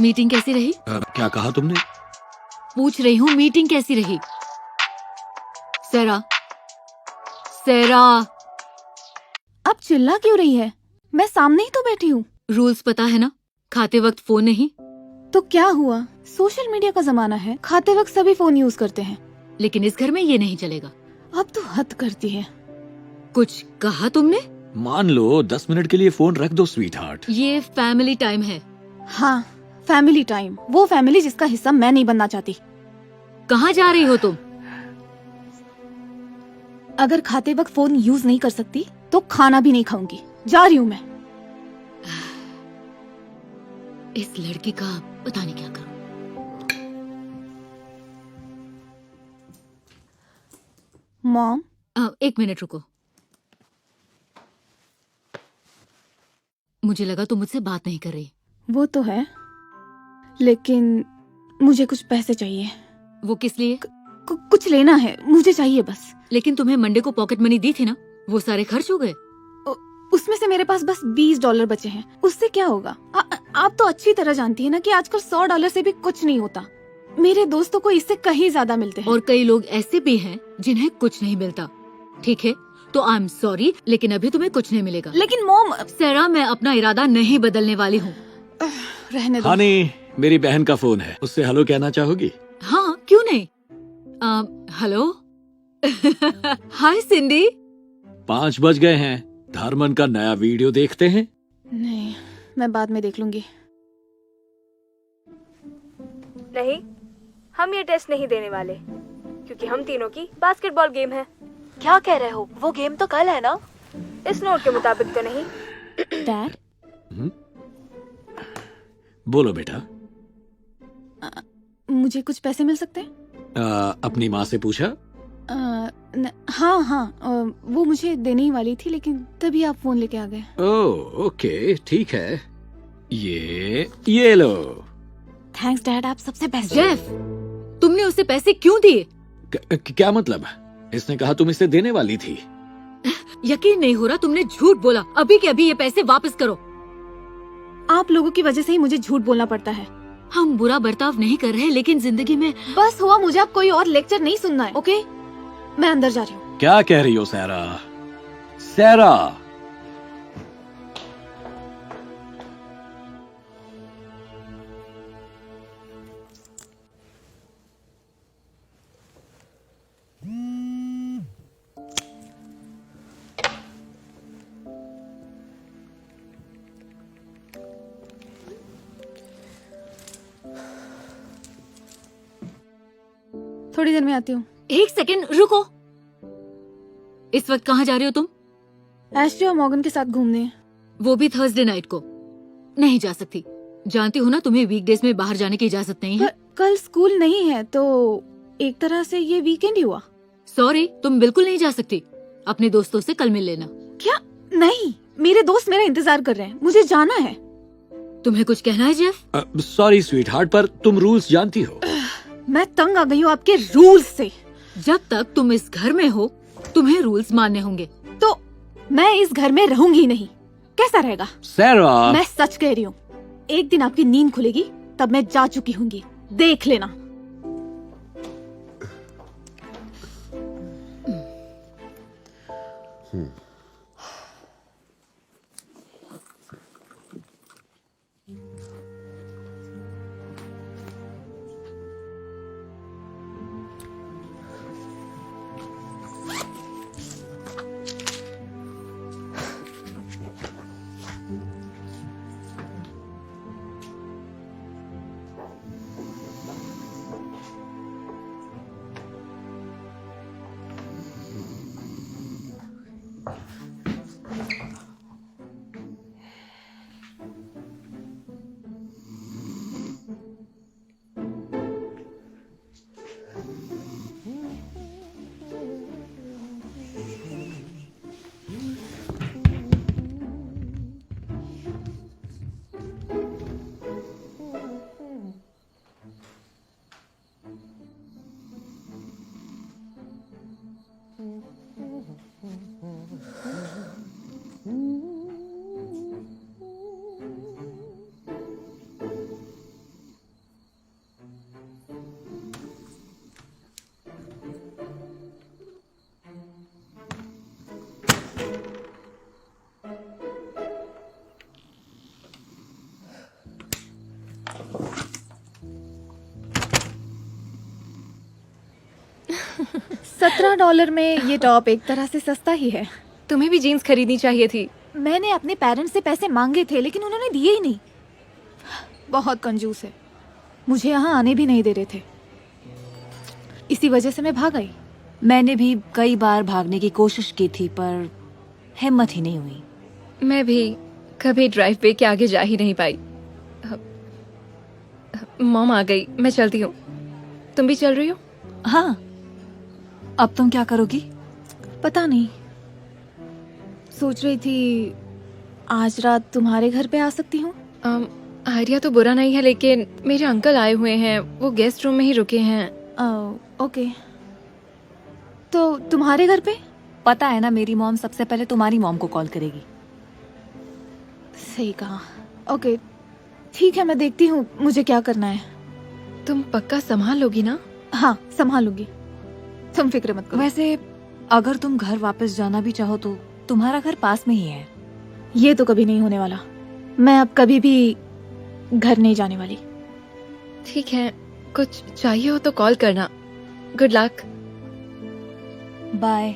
Meeting कैसी रही? क्या कहा तुमने? पूछ रही हूँ मीटिंग कैसी रही? सैरा, सैरा, अब चिल्ला क्यों रही है? मैं सामने ही तो बैठी हूँ। रूल्स पता है ना? खाते वक्त फोन नहीं। तो क्या हुआ? सोशल मीडिया का जमाना है, खाते वक्त सभी फोन यूज करते हैं। लेकिन इस घर में ये नहीं चलेगा। अब तो हद करती है। कुछ कहा तुमने? मान लो 10 मिनट के लिए फोन रख दो स्वीट हार्ट। ये फैमिली टाइम है। हाँ, फैमिली टाइम, वो फैमिली जिसका हिस्सा मैं नहीं बनना चाहती। कहाँ जा रही हो तुम? अगर खाते वक्त फोन यूज नहीं कर सकती तो खाना भी नहीं खाऊंगी। जा रही हूँ मैं। इस लड़की का पता नहीं क्या करूं। मॉम, एक मिनट रुको। मुझे लगा तुम मुझसे बात नहीं कर रही। वो तो है, लेकिन मुझे कुछ पैसे चाहिए। वो किस लिए? कुछ लेना है, मुझे चाहिए बस। लेकिन तुम्हें मंडे को पॉकेट मनी दी थी ना, वो सारे खर्च हो गए। उसमें से मेरे पास बस $20 बचे हैं। उससे क्या होगा? आप तो अच्छी तरह जानती है ना कि आजकल $100 से भी कुछ नहीं होता। मेरे दोस्तों को इससे कहीं ज्यादा मिलते हैं। और कई लोग ऐसे भी हैं जिन्हें कुछ नहीं मिलता। ठीक है, तो आई एम सॉरी, लेकिन अभी तुम्हें कुछ नहीं मिलेगा। लेकिन मॉम, सैरा, मैं अपना इरादा नहीं बदलने वाली हूँ। रहने दो। हानी, मेरी बहन का फोन है, उससे हेलो कहना चाहोगी? हाँ, क्यों नहीं। हेलो। हाय सिंडी। 5 बज गए हैं। धर्मन का नया वीडियो देखते हैं। नहीं, मैं बाद में देख लूंगी। नहीं, हम ये टेस्ट नहीं देने वाले क्योंकि हम तीनों की बास्केटबॉल गेम है। क्या कह रहे हो? वो गेम तो कल है ना? इस नोट के मुताबिक तो नहीं। डैड, बोलो बेटा। मुझे कुछ पैसे मिल सकते हैं? अपनी माँ से पूछा? हाँ, वो मुझे देने ही वाली थी, लेकिन तभी आप फोन लेके आ गए। ओह, ओके, ठीक है। ये लो। थैंक्स डैड, आप सबसे बेस्ट। जेफ, तुमने उसे पैसे क्यों दिए? क्या मतलब? इसने कहा तुम इसे देने वाली थी। यकीन नहीं हो रहा, तुमने झूठ बोला। अभी के अभी ये पैसे वापस करो। आप लोगों की वजह से ही मुझे झूठ बोलना पड़ता है। हम बुरा बर्ताव नहीं कर रहे, लेकिन जिंदगी में बस हुआ, मुझे अब कोई और लेक्चर नहीं सुनना है। ओके, मैं अंदर जा रही हूँ। क्या कह रही हो सैरा? सैरा, थोड़ी देर में आती हूँ। एक सेकंड रुको। इस वक्त कहाँ जा रही हो तुम? एशली और मॉर्गन के साथ घूमने। वो भी थर्सडे नाइट को? नहीं जा सकती। जानती हो ना, तुम्हें वीकडेज में बाहर जाने की इजाजत नहीं है। कल स्कूल नहीं है, तो एक तरह से ये वीकेंड ही हुआ। सॉरी, तुम बिल्कुल नहीं जा सकती। अपने दोस्तों से कल मिल लेना। क्या? नहीं, मेरे दोस्त मेरा इंतजार कर रहे हैं, मुझे जाना है। तुम्हें कुछ कहना है जेफ? सॉरी स्वीट हार्ट, पर तुम रूल्स जानती हो। मैं तंग आ गई हूँ आपके रूल्स से। जब तक तुम इस घर में हो, तुम्हें रूल्स मानने होंगे। तो मैं इस घर में रहूंगी नहीं। कैसा रहेगा? सैरा, मैं सच कह रही हूँ, एक दिन आपकी नींद खुलेगी तब मैं जा चुकी होंगी, देख लेना। $17 में ये टॉप एक तरह से सस्ता ही है। तुम्हें भी जीन्स खरीदनी चाहिए थी। मैंने अपने पेरेंट्स से पैसे मांगे थे लेकिन उन्होंने दिए ही नहीं। बहुत कंजूस है, मुझे यहाँ आने भी नहीं दे रहे थे। इसी वजह से मैं भाग आई। मैंने भी कई बार भागने की कोशिश की थी पर हिम्मत ही नहीं हुई। मैं भी कभी ड्राइव वे के आगे जा ही नहीं पाई। मॉम आ गई, मैं चलती हूँ। तुम भी चल रही हो? हाँ, अब तुम क्या करोगी? पता नहीं, सोच रही थी आज रात तुम्हारे घर पे आ सकती हूँ। आइडिया तो बुरा नहीं है, लेकिन मेरे अंकल आए हुए हैं, वो गेस्ट रूम में ही रुके हैं। ओके, तो तुम्हारे घर पे? पता है ना, मेरी मॉम सबसे पहले तुम्हारी मॉम को कॉल करेगी। सही कहा। ओके ठीक है, मैं देखती हूँ मुझे क्या करना है। तुम पक्का संभाल लोगी ना? हाँ संभालूंगी, तुम फिक्र मत करो। वैसे अगर तुम घर वापस जाना भी चाहो तो तुम्हारा घर पास में ही है। ये तो कभी नहीं होने वाला, मैं अब कभी भी घर नहीं जाने वाली। ठीक है, कुछ चाहिए हो तो कॉल करना। Good luck. बाय।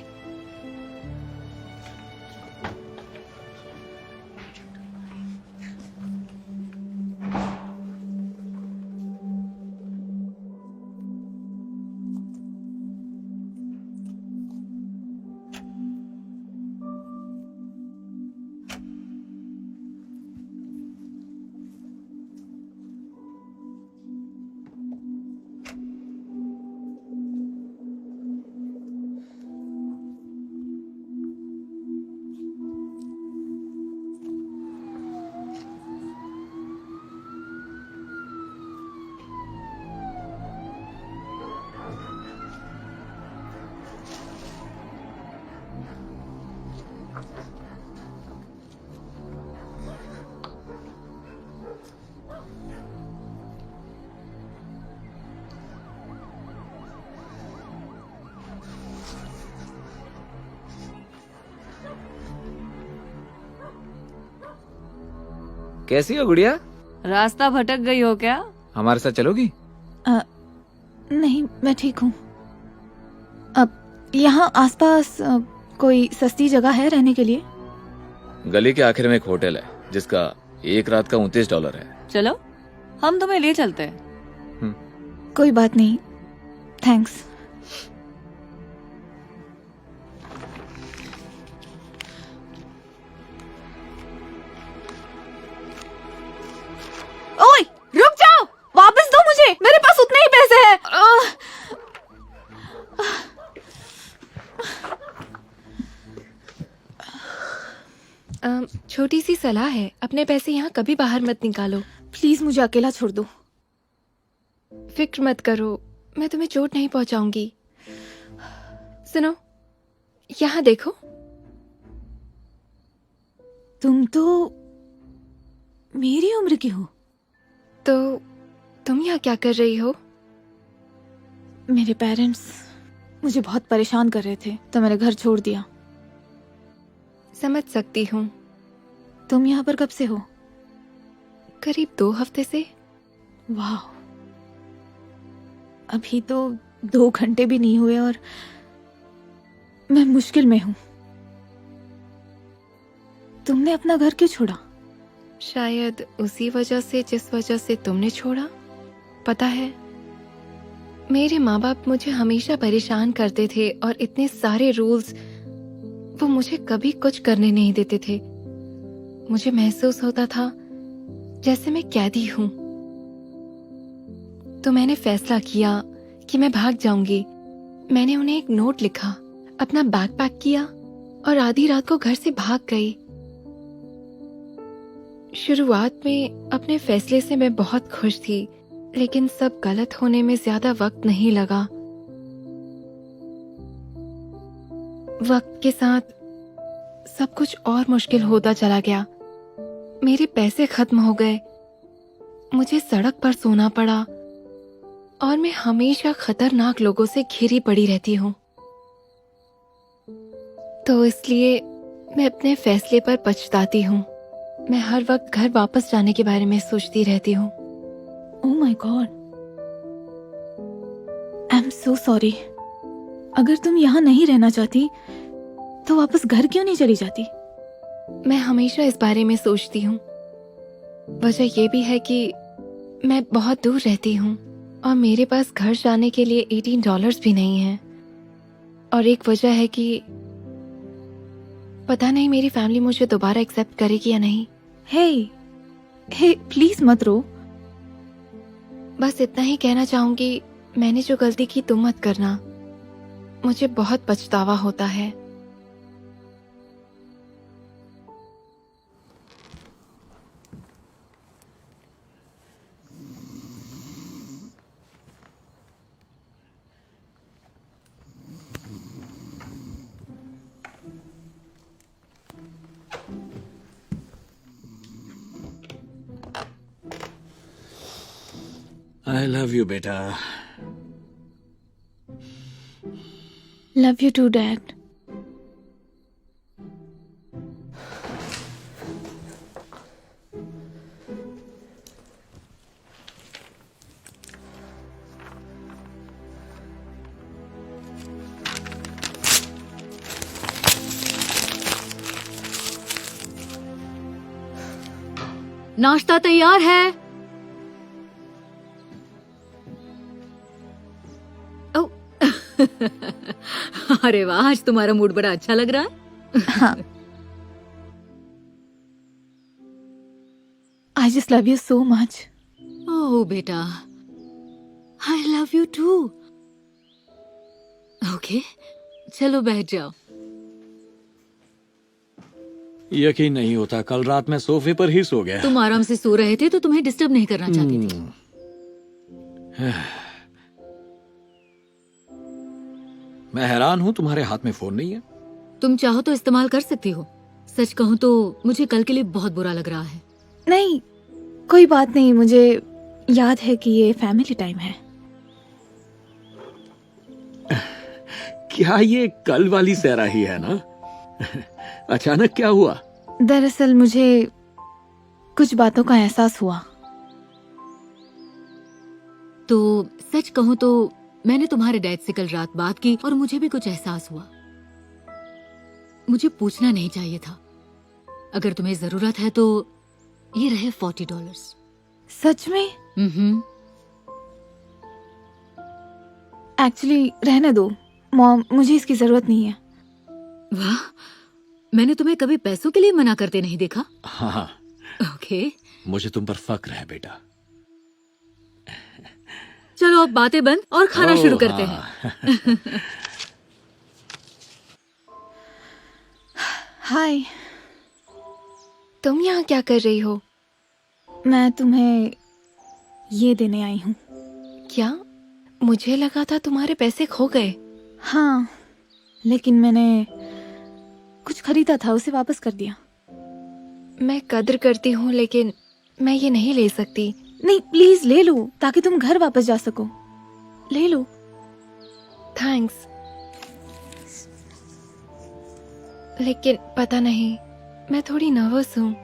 कैसी हो गुड़िया? रास्ता भटक गई हो क्या? हमारे साथ चलोगी? नहीं मैं ठीक हूँ। अब यहाँ आसपास कोई सस्ती जगह है रहने के लिए? गली के आखिर में एक होटल है जिसका एक रात का $29 है। चलो हम तुम्हें ले चलते हैं। कोई बात नहीं, थैंक्स। ओए रुक जाओ, वापस दो मुझे, मेरे पास उतने ही पैसे हैं। छोटी सी सलाह है, अपने पैसे यहाँ कभी बाहर मत निकालो। प्लीज मुझे अकेला छोड़ दो। फिक्र मत करो, मैं तुम्हें चोट नहीं पहुंचाऊंगी। सुनो, यहाँ देखो। तुम तो मेरी उम्र की हो। तो तुम यहाँ क्या कर रही हो? मेरे पेरेंट्स मुझे बहुत परेशान कर रहे थे तो मैंने घर छोड़ दिया। समझ सकती हूँ। तुम यहाँ पर कब से हो? करीब 2 हफ्ते से। वाह, अभी तो 2 घंटे भी नहीं हुए और मैं मुश्किल में हूँ। तुमने अपना घर क्यों छोड़ा? शायद उसी वजह से जिस वजह से तुमने छोड़ा। पता है, मेरे माँ बाप मुझे हमेशा परेशान करते थे और इतने सारे रूल्स, वो मुझे कभी कुछ करने नहीं देते थे। मुझे महसूस होता था जैसे मैं कैदी हूँ। तो मैंने फैसला किया कि मैं भाग जाऊंगी। मैंने उन्हें एक नोट लिखा, अपना बैग पैक किया और आधी रात को घर से भाग गई। शुरुआत में अपने फैसले से मैं बहुत खुश थी, लेकिन सब गलत होने में ज्यादा वक्त नहीं लगा। वक्त के साथ सब कुछ और मुश्किल होता चला गया। मेरे पैसे खत्म हो गए, मुझे सड़क पर सोना पड़ा और मैं हमेशा खतरनाक लोगों से घिरी पड़ी रहती हूँ। तो इसलिए मैं अपने फैसले पर पछताती हूँ। मैं हर वक्त घर वापस जाने के बारे में सोचती रहती हूँ। Oh my God, I am so sorry. अगर तुम यहाँ नहीं रहना चाहती तो वापस घर क्यों नहीं चली जाती? मैं हमेशा इस बारे में सोचती हूँ। वजह ये भी है कि मैं बहुत दूर रहती हूँ और मेरे पास घर जाने के लिए $18 भी नहीं है। और एक वजह है कि पता नहीं मेरी फैमिली मुझे दोबारा एक्सेप्ट करेगी या नहीं। हे प्लीज मत रो। बस इतना ही कहना चाहूंगी, मैंने जो गलती की तुम मत करना। मुझे बहुत पछतावा होता है। आई लव यू बेटा। Love you too dad. नाश्ता तैयार है। ओ, अरे वाह, आज तुम्हारा मूड बड़ा अच्छा लग रहा है। हाँ। I just love you so much. ओह बेटा, I love you too. Okay, चलो बैठ जाओ। यकीन नहीं होता, कल रात मैं सोफे पर ही सो गया। तुम आराम से सो रहे थे तो तुम्हें डिस्टर्ब नहीं करना चाहती थी। मैं हैरान हूँ, तुम्हारे हाथ में फोन नहीं है। तुम चाहो तो इस्तेमाल कर सकती हो। सच कहूँ तो मुझे कल के लिए बहुत बुरा लग रहा है। नहीं, कोई बात नहीं। मुझे याद है कि ये फैमिली टाइम है। क्या ये कल वाली सहरा ही है ना? अचानक क्या हुआ? दरअसल मुझे कुछ बातों का एहसास हुआ। तो सच कहूँ तो मैंने तुम्हारे डैड से कल रात बात की और मुझे भी कुछ एहसास हुआ। मुझे पूछना नहीं चाहिए था। अगर तुम्हें जरूरत है तो ये रहे $40। सच में? एक्चुअली रहने दो मॉम, मुझे इसकी जरूरत नहीं है। वाह, मैंने तुम्हें कभी पैसों के लिए मना करते नहीं देखा। हाँ, ओके, मुझे तुम पर फक्र है बेटा। चलो अब बातें बंद और खाना शुरू करते हाँ। हैं। हाय, तुम यहाँ क्या कर रही हो? मैं तुम्हें ये देने आई हूँ। क्या? मुझे लगा था तुम्हारे पैसे खो गए। हाँ, लेकिन मैंने कुछ खरीदा था, उसे वापस कर दिया। मैं कद्र करती हूँ लेकिन मैं ये नहीं ले सकती। नहीं, प्लीज ले लो ताकि तुम घर वापस जा सको। ले लो। थैंक्स। लेकिन पता नहीं, मैं थोड़ी नर्वस हूँ।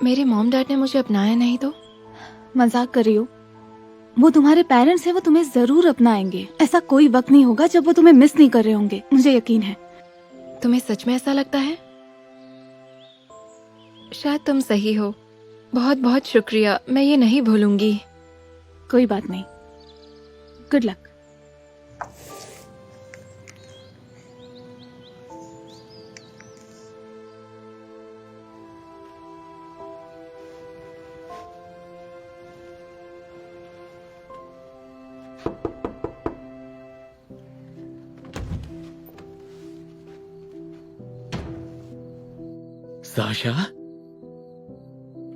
मेरे मॉम डैड ने मुझे अपनाया नहीं तो। मजाक कर रही हो? वो तुम्हारे पेरेंट्स हैं, वो तुम्हें जरूर अपनाएंगे। ऐसा कोई वक्त नहीं होगा जब वो तुम्हें मिस नहीं कर रहे होंगे, मुझे यकीन है। तुम्हें सच में ऐसा लगता है? शायद तुम सही हो। बहुत बहुत शुक्रिया, मैं ये नहीं भूलूंगी। कोई बात नहीं। Good luck. साशा,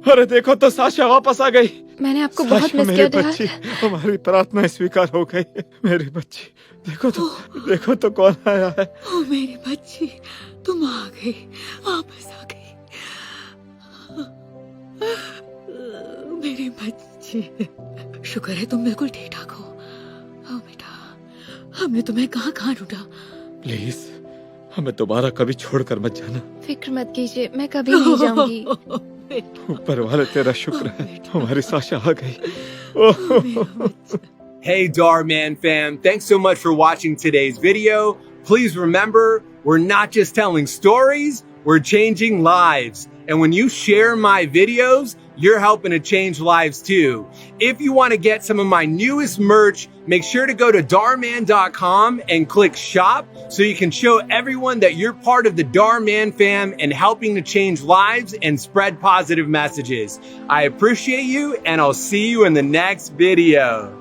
अरे देखो तो साशा वापस आ गई। मैंने आपको बहुत मिस मेरी किया बच्ची, डैड। हमारी प्रार्थना स्वीकार हो गई। मेरी बच्ची, देखो तो कौन आया है। ओ मेरी बच्ची, तुम आ गई, वापस आ गई। मेरी बच्ची, शुक्र है तुम बिल्कुल ठीक ठाक हो। ओ बेटा, हमने तुम्हें कहाँ कहाँ ढूंढा। प्लीज हमें दोबारा कभी छोड़कर मत जाना। फिक्र मत कीजिए, मैं कभी नहीं जाऊंगी। ऊपर वाले तेरा शुक्र है, हमारी साशा आ गई। मेरा बच्चा। Hey Darman fam, thanks so much for watching today's video. Please remember, we're not just telling stories, we're changing lives. And when you share my videos, you're helping to change lives too. If you want to get some of my newest merch, make sure to go to Darman.com and click shop so you can show everyone that you're part of the Darman fam and helping to change lives and spread positive messages. I appreciate you and I'll see you in the next video.